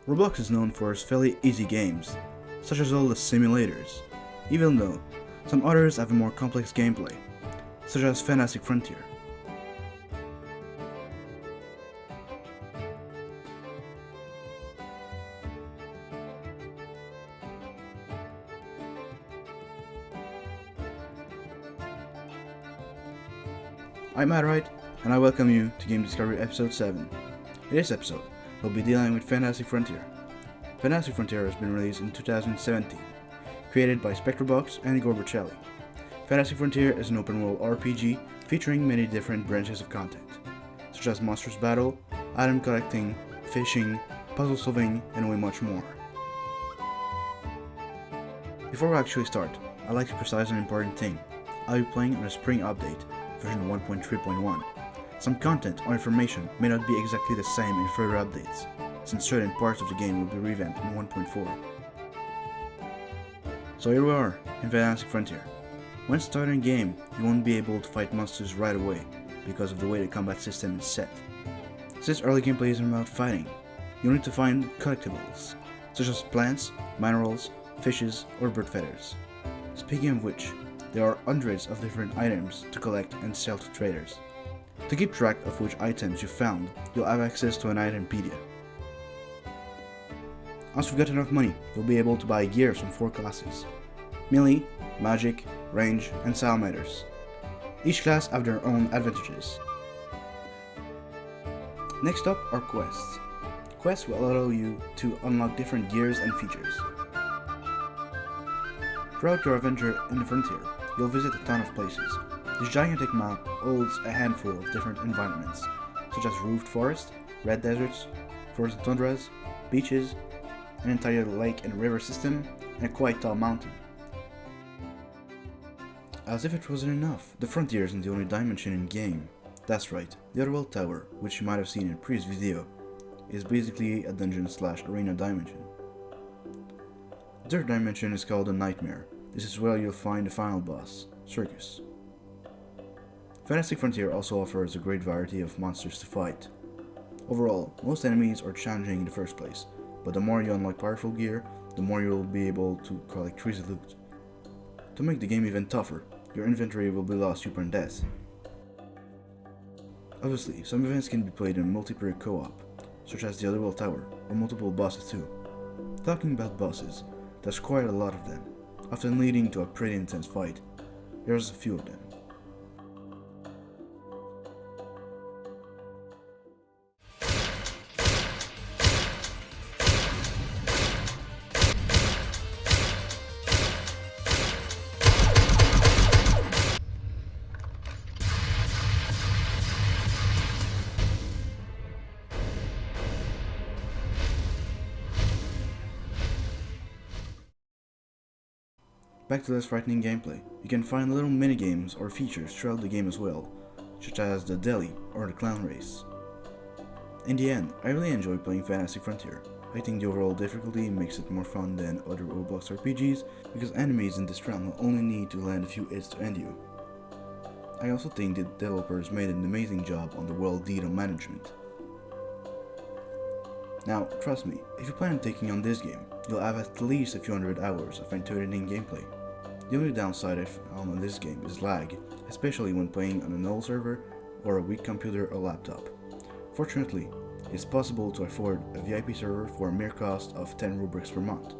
Roblox is known for its fairly easy games, such as all the simulators, even though some others have a more complex gameplay, such as Fantastic Frontier. I'm Matt Wright, and I welcome you to Game Discovery Episode 7. In this episode, we'll be dealing with Fantastic Frontier. Fantastic Frontier has been released in 2017, created by Spectrebox and Igor Bercelli. Fantastic Frontier is an open-world RPG featuring many different branches of content, such as monsters battle, item collecting, fishing, puzzle solving, and way much more. Before we actually start, I'd like to precise an important thing. I'll be playing on a spring update, version 1.3.1. Some content or information may not be exactly the same in further updates, since certain parts of the game will be revamped in 1.4. So here we are, in Fantastic Frontier. When starting the game, you won't be able to fight monsters right away, because of the way the combat system is set. Since early gameplay isn't about fighting, you'll need to find collectibles, such as plants, minerals, fishes, or bird feathers. Speaking of which, there are hundreds of different items to collect and sell to traders. To keep track of which items you found, you'll have access to an itempedia. Once you've got enough money, you'll be able to buy gear from 4 classes: melee, magic, range, and salamanders. Each class have their own advantages. Next up are quests. Quests will allow you to unlock different gears and features. Throughout your adventure in the frontier, you'll visit a ton of places. This gigantic map holds a handful of different environments, such as roofed forest, red deserts, frozen tundras, beaches, an entire lake and river system, and a quite tall mountain. As if it wasn't enough, the frontier isn't the only dimension in game. That's right, the Otherworld Tower, which you might have seen in a previous video, is basically a dungeon/arena dimension. The third dimension is called a Nightmare. This is where you'll find the final boss, Circus. Fantastic Frontier also offers a great variety of monsters to fight. Overall, most enemies are challenging in the first place, but the more you unlock powerful gear, the more you'll be able to collect crazy loot. To make the game even tougher, your inventory will be lost upon death. Obviously, some events can be played in multiplayer co-op, such as the Otherworld Tower, or multiple bosses too. Talking about bosses, there's quite a lot of them, often leading to a pretty intense fight. Here's a few of them. Back to less frightening gameplay, you can find little minigames or features throughout the game as well, such as the deli or the clown race. In the end, I really enjoy playing Fantastic Frontier. I think the overall difficulty makes it more fun than other Roblox RPGs, because enemies in this round will only need to land a few hits to end you. I also think the developers made an amazing job on the world detail management. Now, trust me, if you plan on taking on this game, you'll have at least a few hundred hours of entertaining gameplay. The only downside I found on this game is lag, especially when playing on an old server or a weak computer or laptop. Fortunately, it's possible to afford a VIP server for a mere cost of 10 rubrics per month,